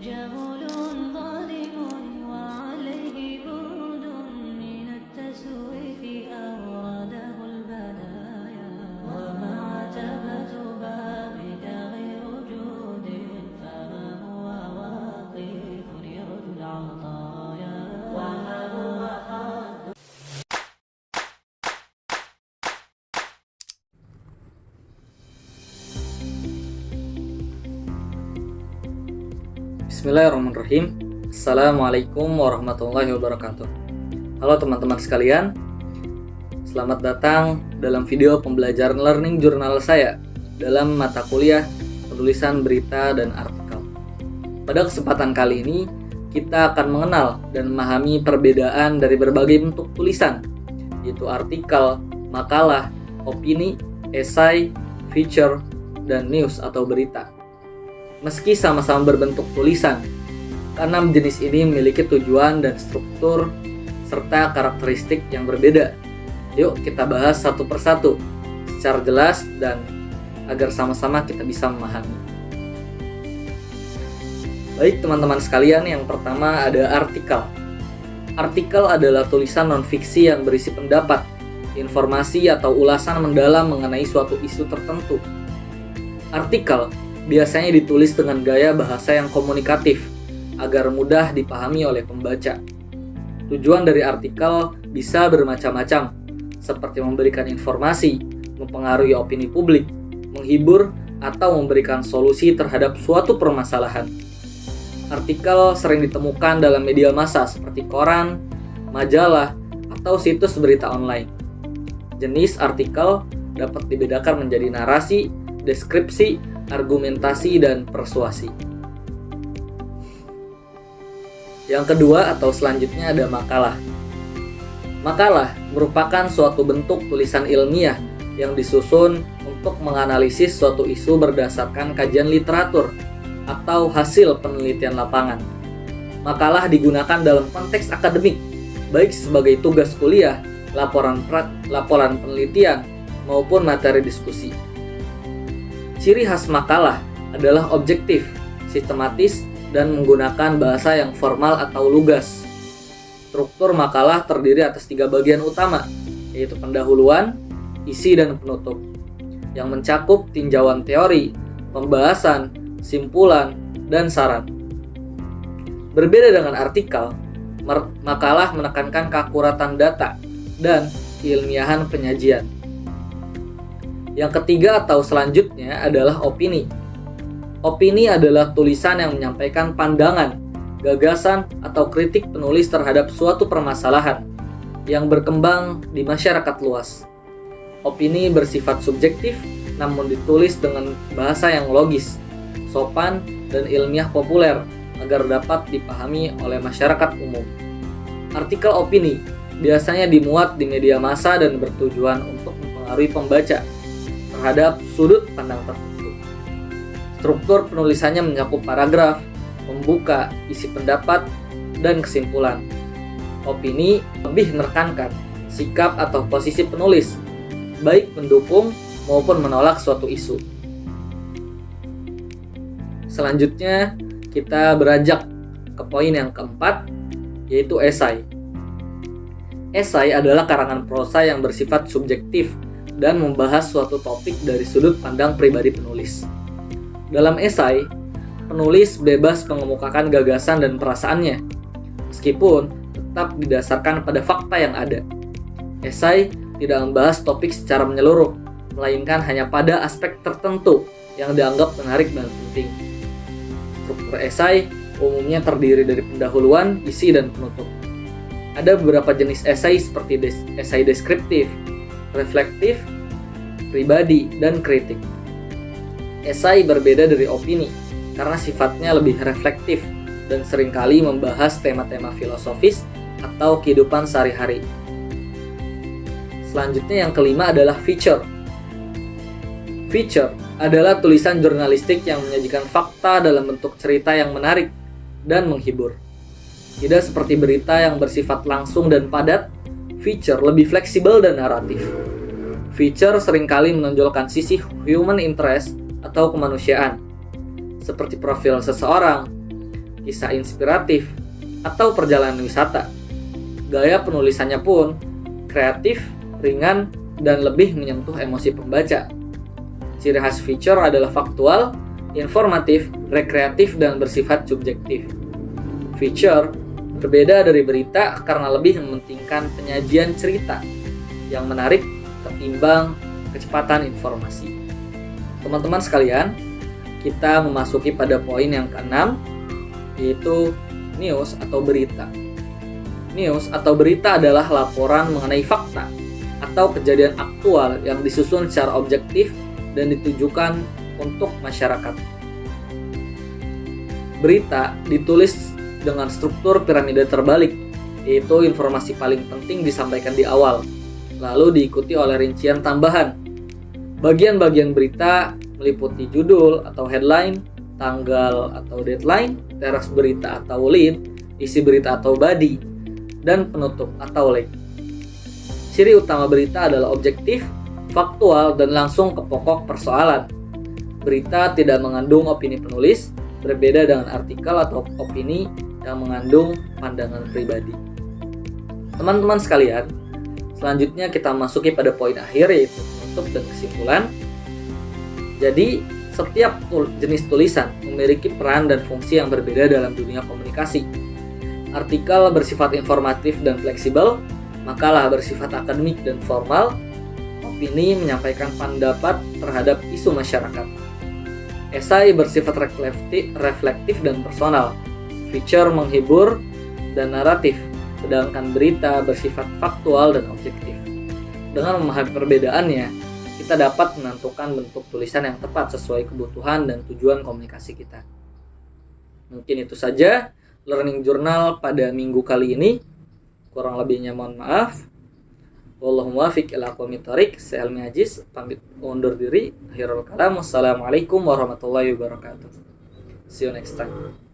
جهل ظالم وعليه برد من التسويف أورده البلايا ومع تبت بابك غير جود فما هو واقف يرجو العطايا وما هو حد. Bismillahirrahmanirrahim. Assalamualaikum warahmatullahi wabarakatuh. Halo teman-teman sekalian, selamat datang dalam video pembelajaran learning jurnal saya dalam mata kuliah penulisan berita dan artikel. Pada kesempatan kali ini, kita akan mengenal dan memahami perbedaan dari berbagai bentuk tulisan, yaitu artikel, makalah, opini, esai, feature, dan news atau berita. Meski sama-sama berbentuk tulisan, keenam jenis ini memiliki tujuan dan struktur serta karakteristik yang berbeda. Yuk kita bahas satu persatu secara jelas dan agar sama-sama kita bisa memahami. Baik teman-teman sekalian, yang pertama ada artikel. Artikel adalah tulisan non-fiksi yang berisi pendapat, informasi atau ulasan mendalam mengenai suatu isu tertentu. Artikel biasanya ditulis dengan gaya bahasa yang komunikatif agar mudah dipahami oleh pembaca. Tujuan dari artikel bisa bermacam-macam, seperti memberikan informasi, mempengaruhi opini publik, menghibur, atau memberikan solusi terhadap suatu permasalahan. Artikel sering ditemukan dalam media massa seperti koran, majalah, atau situs berita online. Jenis artikel dapat dibedakan menjadi narasi, deskripsi, argumentasi, dan persuasi. Yang kedua atau selanjutnya ada makalah. Makalah merupakan suatu bentuk tulisan ilmiah yang disusun untuk menganalisis suatu isu berdasarkan kajian literatur atau hasil penelitian lapangan. Makalah digunakan dalam konteks akademik, baik sebagai tugas kuliah, laporan penelitian, maupun materi diskusi. Ciri khas makalah adalah objektif, sistematis, dan menggunakan bahasa yang formal atau lugas. Struktur makalah terdiri atas 3 bagian utama, yaitu pendahuluan, isi, dan penutup, yang mencakup tinjauan teori, pembahasan, simpulan, dan saran. Berbeda dengan artikel, makalah menekankan keakuratan data dan keilmiahan penyajian. Yang ketiga atau selanjutnya adalah opini. Opini adalah tulisan yang menyampaikan pandangan, gagasan, atau kritik penulis terhadap suatu permasalahan yang berkembang di masyarakat luas. Opini bersifat subjektif, namun ditulis dengan bahasa yang logis, sopan, dan ilmiah populer agar dapat dipahami oleh masyarakat umum. Artikel opini biasanya dimuat di media massa dan bertujuan untuk mempengaruhi pembaca terhadap sudut pandang tertentu. Struktur penulisannya mencakup paragraf, pembuka, isi pendapat, dan kesimpulan. Opini lebih menekankan sikap atau posisi penulis, baik mendukung maupun menolak suatu isu. Selanjutnya, kita beranjak ke poin yang keempat, yaitu esai. Esai adalah karangan prosa yang bersifat subjektif dan membahas suatu topik dari sudut pandang pribadi penulis. Dalam esai, penulis bebas mengemukakan gagasan dan perasaannya, meskipun tetap didasarkan pada fakta yang ada. Esai tidak membahas topik secara menyeluruh, melainkan hanya pada aspek tertentu yang dianggap menarik dan penting. Struktur esai umumnya terdiri dari pendahuluan, isi, dan penutup. Ada beberapa jenis esai seperti esai deskriptif, reflektif, pribadi, dan kritik. Esai berbeda dari opini karena sifatnya lebih reflektif dan seringkali membahas tema-tema filosofis atau kehidupan sehari-hari. Selanjutnya yang kelima adalah feature. Feature adalah tulisan jurnalistik yang menyajikan fakta dalam bentuk cerita yang menarik dan menghibur. Tidak seperti berita yang bersifat langsung dan padat, feature lebih fleksibel dan naratif. Feature seringkali menonjolkan sisi human interest atau kemanusiaan, seperti profil seseorang, kisah inspiratif, atau perjalanan wisata. Gaya penulisannya pun kreatif, ringan, dan lebih menyentuh emosi pembaca. Ciri khas Feature adalah faktual, informatif, rekreatif, dan bersifat subjektif. Feature berbeda dari berita karena lebih mementingkan penyajian cerita yang menarik ketimbang kecepatan informasi. Teman-teman sekalian, kita memasuki pada poin yang keenam, yaitu news atau berita. News atau berita adalah laporan mengenai fakta atau kejadian aktual yang disusun secara objektif dan ditujukan untuk masyarakat. Berita ditulis dengan struktur piramida terbalik, yaitu informasi paling penting disampaikan di awal, lalu diikuti oleh rincian tambahan. Bagian-bagian berita meliputi judul atau headline, tanggal atau deadline, teks berita atau lead, isi berita atau body, dan penutup atau leg. Ciri utama berita adalah objektif, faktual, dan langsung ke pokok persoalan. Berita tidak mengandung opini penulis, berbeda dengan artikel atau opini yang mengandung pandangan pribadi. Teman-teman sekalian, selanjutnya kita masuki pada poin akhir, yaitu penutup dan kesimpulan. Jadi, setiap jenis tulisan memiliki peran dan fungsi yang berbeda dalam dunia komunikasi. Artikel bersifat informatif dan fleksibel, makalah bersifat akademik dan formal, opini menyampaikan pendapat terhadap isu masyarakat. Esai bersifat reflektif dan personal, feature menghibur dan naratif, sedangkan berita bersifat faktual dan objektif. Dengan memahami perbedaannya, kita dapat menentukan bentuk tulisan yang tepat sesuai kebutuhan dan tujuan komunikasi kita. Mungkin itu saja Learning Journal pada minggu kali ini. Kurang lebihnya mohon maaf. Wallahu muwaffiq ila aqwamit thoriq. Saya Helmi Aziz pamit undur diri. Akhirul kalam. Wassalamualaikum warahmatullahi wabarakatuh. See you next time.